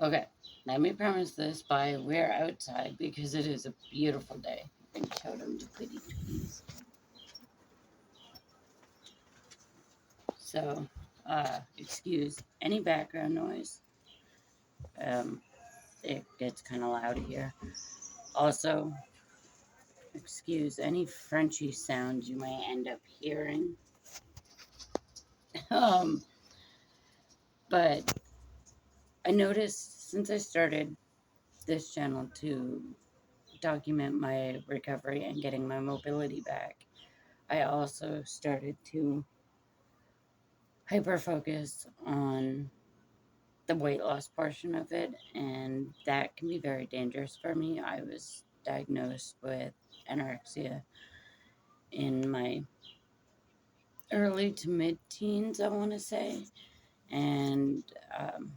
Okay, let me premise this by we're outside because it is a beautiful day. And totem to goody goodies. So, excuse any background noise. Um, it gets kind of loud here. Also, excuse any Frenchy sounds you may end up hearing. Um, but I noticed since I started this channel to document my recovery and getting my mobility back, I also started to hyper focus on the weight loss portion of it, and that can be very dangerous for me. I was diagnosed with anorexia in my early to mid teens, I want to say, and um,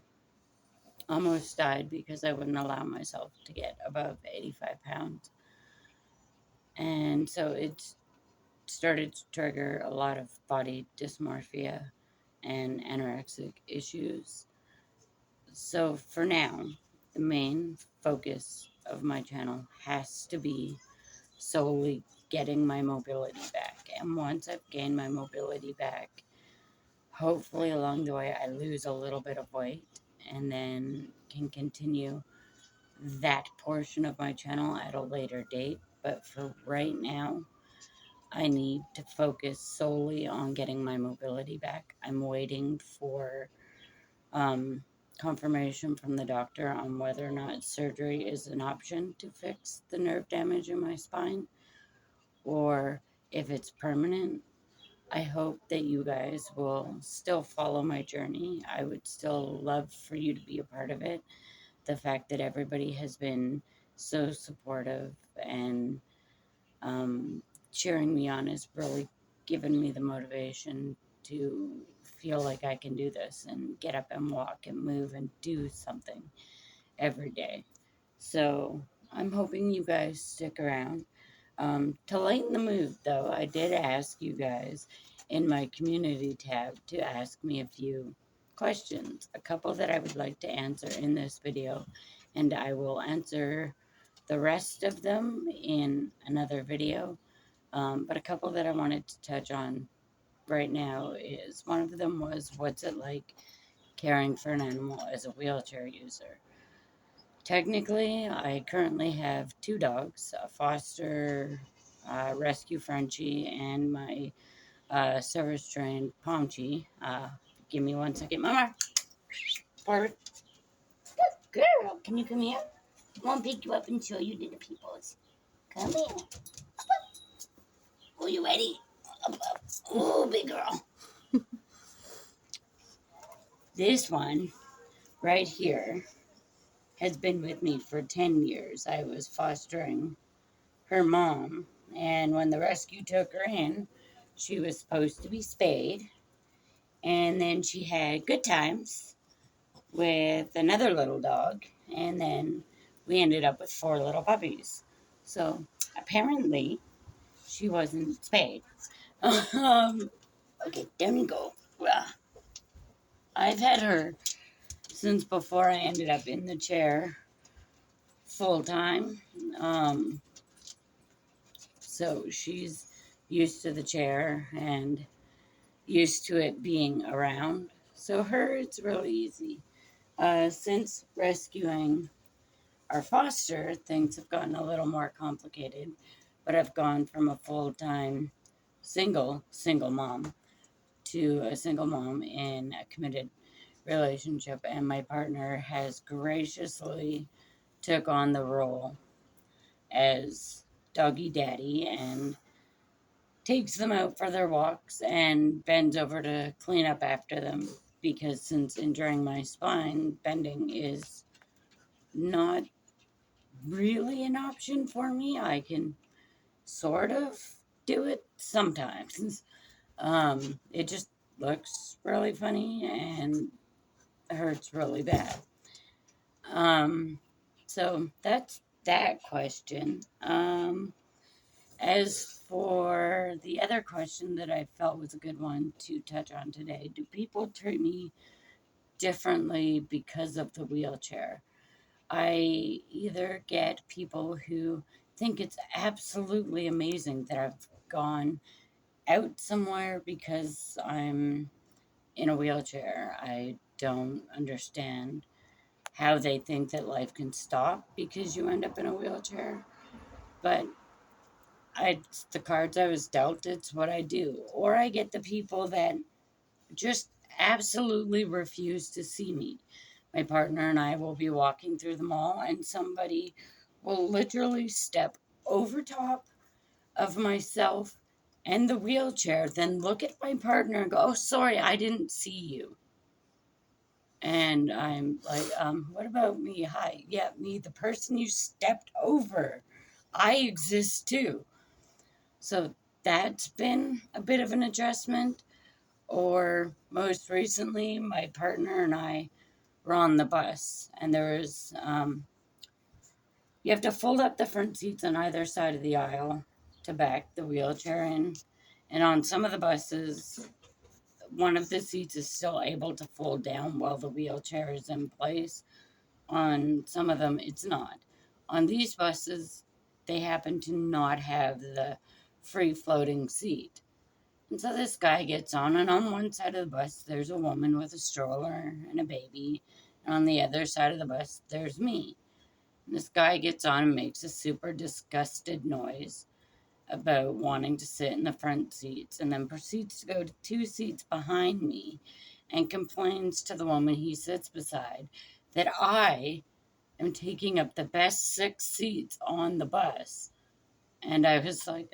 almost died because I wouldn't allow myself to get above 85 pounds. And so it started to trigger a lot of body dysmorphia and anorexic issues. So for now, the main focus of my channel has to be solely getting my mobility back. And once I've gained my mobility back, hopefully along the way I lose a little bit of weight and then can continue that portion of my channel at a later date. But for right now, I need to focus solely on getting my mobility back. I'm waiting for um, confirmation from the doctor on whether or not surgery is an option to fix the nerve damage in my spine or if it's permanent. I hope that you guys will still follow my journey. I would still love for you to be a part of it. The fact that everybody has been so supportive and um, cheering me on has really given me the motivation to feel like I can do this and get up and walk and move and do something every day. So I'm hoping you guys stick around. To lighten the mood, though, I did ask you guys in my community tab to ask me a few questions, a couple that I would like to answer in this video, and I will answer the rest of them in another video. But a couple that I wanted to touch on right now is one of them was what's it like caring for an animal as a wheelchair user? Technically, I currently have two dogs, a foster rescue Frenchie and my service trained Pomchi. Give me 1 second, Mama. Forward. Good girl. Can you come here? I want to pick you up and show you to the peoples. Come here. Are you ready? Oh, big girl. This one right here has been with me for 10 years. I was fostering her mom, and when the rescue took her in, she was supposed to be spayed, and then she had good times with another little dog, and then we ended up with four little puppies. So apparently, she wasn't spayed. Okay, down you go. I've had her since before I ended up in the chair full time. Um, so she's used to the chair and used to it being around. So her, it's really easy. Since rescuing our foster, things have gotten a little more complicated, but I've gone from a full-time single mom to a single mom in a committed relationship, and my partner has graciously took on the role as doggy daddy and takes them out for their walks and bends over to clean up after them because since injuring my spine, bending is not really an option for me. I can sort of do it sometimes. It just looks really funny and hurts really bad. Um, so that's that question. As for the other question that I felt was a good one to touch on today, do people treat me differently because of the wheelchair. I either get people who think it's absolutely amazing that I've gone out somewhere because I'm in a wheelchair. I don't understand how they think that life can stop because you end up in a wheelchair. But it's the cards I was dealt, it's what I do. Or I get the people that just absolutely refuse to see me. My partner and I will be walking through the mall, and somebody will literally step over top of myself and the wheelchair, then look at my partner and go, "Oh, sorry, I didn't see you." And I'm like, what about me? Hi, yeah, me, the person you stepped over. I exist too. So that's been a bit of an adjustment. Or most recently, my partner and I were on the bus, and there was, you have to fold up the front seats on either side of the aisle to back the wheelchair in. And on some of the buses, one of the seats is still able to fold down while the wheelchair is in place. On some of them, it's not. On these buses, they happen to not have the free floating seat. And so this guy gets on, and on one side of the bus, there's a woman with a stroller and a baby. And on the other side of the bus, there's me. And this guy gets on and makes a super disgusted noise about wanting to sit in the front seats, and then proceeds to go to two seats behind me and complains to the woman he sits beside that I am taking up the best 6 seats on the bus. And I was like,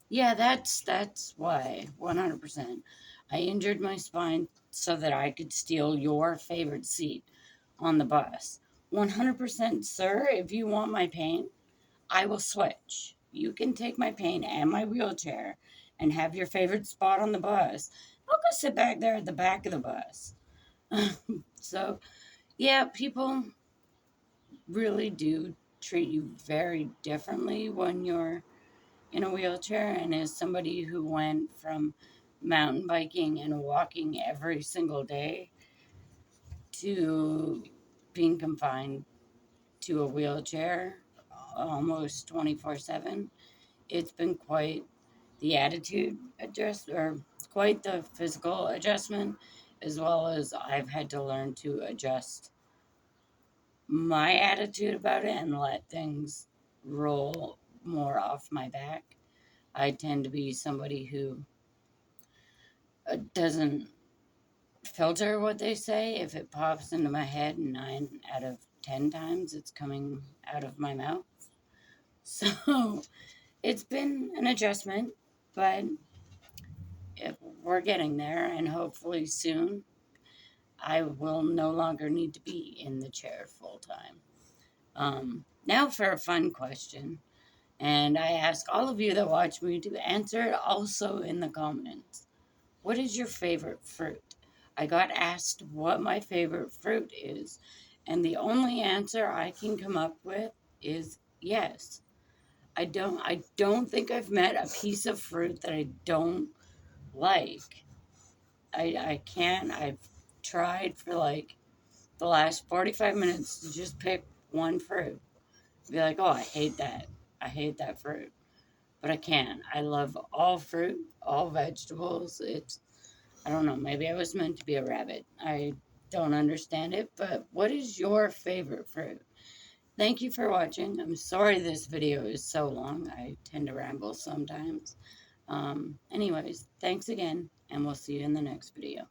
yeah, that's why, 100%. I injured my spine so that I could steal your favorite seat on the bus. 100%, sir. If you want my pain, I will switch. You can take my pain and my wheelchair and have your favorite spot on the bus. I'll go sit back there at the back of the bus. So, yeah, people really do treat you very differently when you're in a wheelchair. And as somebody who went from mountain biking and walking every single day to being confined to a wheelchair almost 24/7, it's been quite the attitude adjust, or quite the physical adjustment, as well as I've had to learn to adjust my attitude about it and let things roll more off my back. I tend to be somebody who doesn't filter what they say. If it pops into my head 9 out of 10 times, it's coming out of my mouth. So it's been an adjustment, but we're getting there, and hopefully soon I will no longer need to be in the chair full time. Now for a fun question. And I ask all of you that watch me to answer it also in the comments. What is your favorite fruit? I got asked what my favorite fruit is, and the only answer I can come up with is yes. I don't think I've met a piece of fruit that I don't like. I can't. I've tried for like the last 45 minutes to just pick one fruit. Be like, oh, I hate that. I hate that fruit. But I can't. I love all fruit, all vegetables. I don't know, maybe I was meant to be a rabbit. I don't understand it, but what is your favorite fruit? Thank you for watching. I'm sorry this video is so long. I tend to ramble sometimes. Anyways, thanks again, and we'll see you in the next video.